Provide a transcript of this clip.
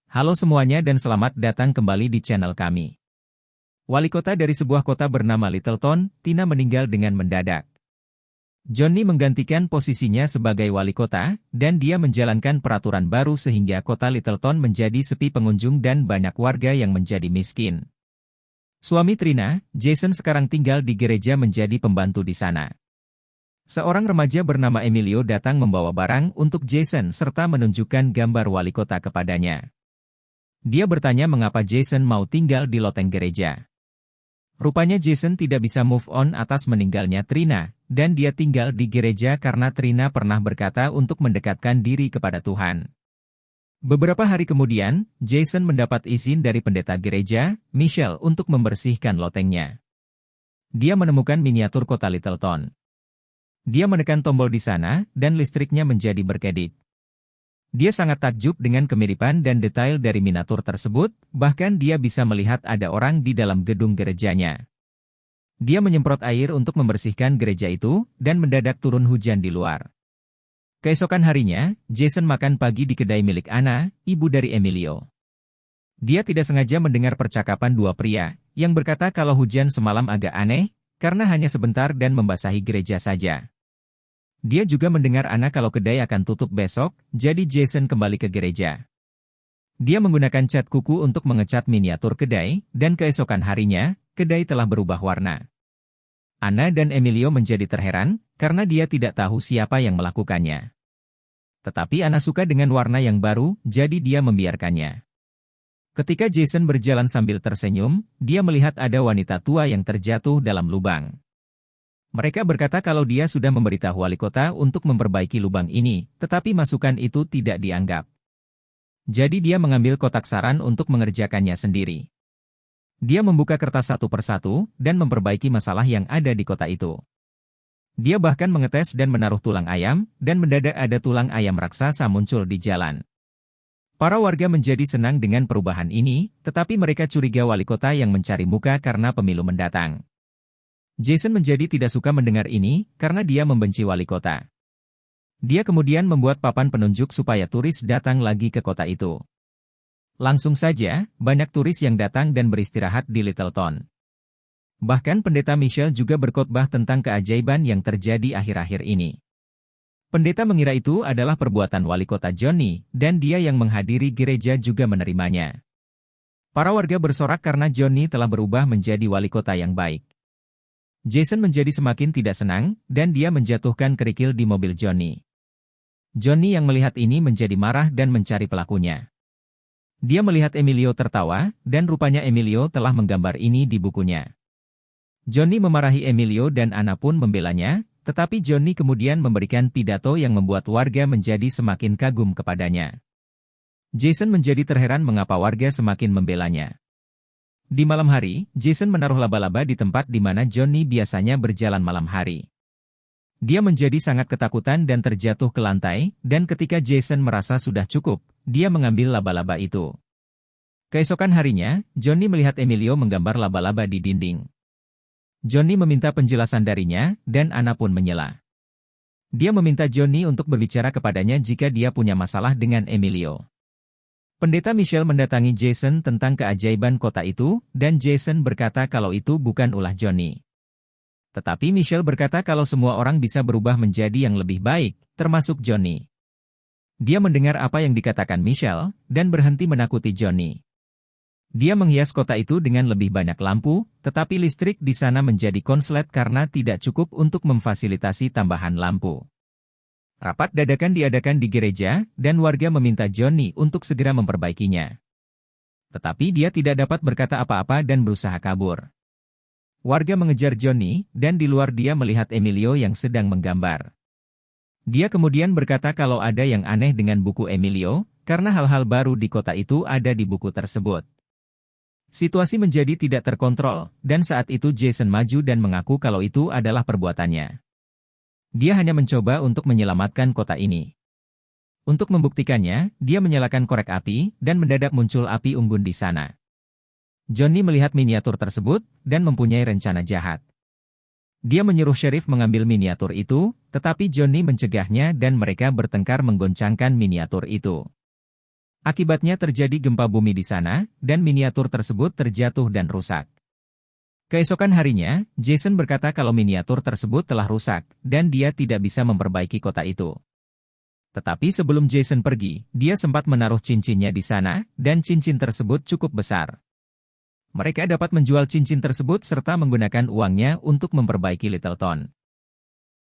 Halo semuanya dan selamat datang kembali di channel kami. Wali kota dari sebuah kota bernama Littleton, Tina meninggal dengan mendadak. Johnny menggantikan posisinya sebagai wali kota, dan dia menjalankan peraturan baru sehingga kota Littleton menjadi sepi pengunjung dan banyak warga yang menjadi miskin. Suami Trina, Jason sekarang tinggal di gereja menjadi pembantu di sana. Seorang remaja bernama Emilio datang membawa barang untuk Jason serta menunjukkan gambar wali kota kepadanya. Dia bertanya mengapa Jason mau tinggal di loteng gereja. Rupanya Jason tidak bisa move on atas meninggalnya Trina, dan dia tinggal di gereja karena Trina pernah berkata untuk mendekatkan diri kepada Tuhan. Beberapa hari kemudian, Jason mendapat izin dari pendeta gereja, Michelle, untuk membersihkan lotengnya. Dia menemukan miniatur kota Littleton. Dia menekan tombol di sana, dan listriknya menjadi berkedip. Dia sangat takjub dengan kemiripan dan detail dari miniatur tersebut, bahkan dia bisa melihat ada orang di dalam gedung gerejanya. Dia menyemprot air untuk membersihkan gereja itu, dan mendadak turun hujan di luar. Keesokan harinya, Jason makan pagi di kedai milik Anna, ibu dari Emilio. Dia tidak sengaja mendengar percakapan dua pria, yang berkata kalau hujan semalam agak aneh, karena hanya sebentar dan membasahi gereja saja. Dia juga mendengar Anna kalau kedai akan tutup besok, jadi Jason kembali ke gereja. Dia menggunakan cat kuku untuk mengecat miniatur kedai, dan keesokan harinya, kedai telah berubah warna. Anna dan Emilio menjadi terheran, karena dia tidak tahu siapa yang melakukannya. Tetapi Anna suka dengan warna yang baru, jadi dia membiarkannya. Ketika Jason berjalan sambil tersenyum, dia melihat ada wanita tua yang terjatuh dalam lubang. Mereka berkata kalau dia sudah memberitahu wali kota untuk memperbaiki lubang ini, tetapi masukan itu tidak dianggap. Jadi dia mengambil kotak saran untuk mengerjakannya sendiri. Dia membuka kertas satu persatu, dan memperbaiki masalah yang ada di kota itu. Dia bahkan mengetes dan menaruh tulang ayam, dan mendadak ada tulang ayam raksasa muncul di jalan. Para warga menjadi senang dengan perubahan ini, tetapi mereka curiga wali kota yang mencari muka karena pemilu mendatang. Jason menjadi tidak suka mendengar ini, karena dia membenci wali kota. Dia kemudian membuat papan penunjuk supaya turis datang lagi ke kota itu. Langsung saja, banyak turis yang datang dan beristirahat di Littleton. Bahkan pendeta Michelle juga berkhotbah tentang keajaiban yang terjadi akhir-akhir ini. Pendeta mengira itu adalah perbuatan wali kota Johnny, dan dia yang menghadiri gereja juga menerimanya. Para warga bersorak karena Johnny telah berubah menjadi wali kota yang baik. Jason menjadi semakin tidak senang, dan dia menjatuhkan kerikil di mobil Johnny. Johnny yang melihat ini menjadi marah dan mencari pelakunya. Dia melihat Emilio tertawa, dan rupanya Emilio telah menggambar ini di bukunya. Johnny memarahi Emilio dan Anna pun membelanya, tetapi Johnny kemudian memberikan pidato yang membuat warga menjadi semakin kagum kepadanya. Jason menjadi terheran mengapa warga semakin membelanya. Di malam hari, Jason menaruh laba-laba di tempat di mana Johnny biasanya berjalan malam hari. Dia menjadi sangat ketakutan dan terjatuh ke lantai, dan ketika Jason merasa sudah cukup, dia mengambil laba-laba itu. Keesokan harinya, Johnny melihat Emilio menggambar laba-laba di dinding. Johnny meminta penjelasan darinya, dan Anna pun menyela. Dia meminta Johnny untuk berbicara kepadanya jika dia punya masalah dengan Emilio. Pendeta Michelle mendatangi Jason tentang keajaiban kota itu, dan Jason berkata kalau itu bukan ulah Johnny. Tetapi Michelle berkata kalau semua orang bisa berubah menjadi yang lebih baik, termasuk Johnny. Dia mendengar apa yang dikatakan Michelle, dan berhenti menakuti Johnny. Dia menghias kota itu dengan lebih banyak lampu, tetapi listrik di sana menjadi konslet karena tidak cukup untuk memfasilitasi tambahan lampu. Rapat dadakan diadakan di gereja, dan warga meminta Johnny untuk segera memperbaikinya. Tetapi dia tidak dapat berkata apa-apa dan berusaha kabur. Warga mengejar Johnny, dan di luar dia melihat Emilio yang sedang menggambar. Dia kemudian berkata kalau ada yang aneh dengan buku Emilio, karena hal-hal baru di kota itu ada di buku tersebut. Situasi menjadi tidak terkontrol, dan saat itu Jason maju dan mengaku kalau itu adalah perbuatannya. Dia hanya mencoba untuk menyelamatkan kota ini. Untuk membuktikannya, dia menyalakan korek api, dan mendadak muncul api unggun di sana. Johnny melihat miniatur tersebut, dan mempunyai rencana jahat. Dia menyuruh Sheriff mengambil miniatur itu, tetapi Johnny mencegahnya dan mereka bertengkar menggoncangkan miniatur itu. Akibatnya terjadi gempa bumi di sana, dan miniatur tersebut terjatuh dan rusak. Keesokan harinya, Jason berkata kalau miniatur tersebut telah rusak, dan dia tidak bisa memperbaiki kota itu. Tetapi sebelum Jason pergi, dia sempat menaruh cincinnya di sana, dan cincin tersebut cukup besar. Mereka dapat menjual cincin tersebut serta menggunakan uangnya untuk memperbaiki Littleton.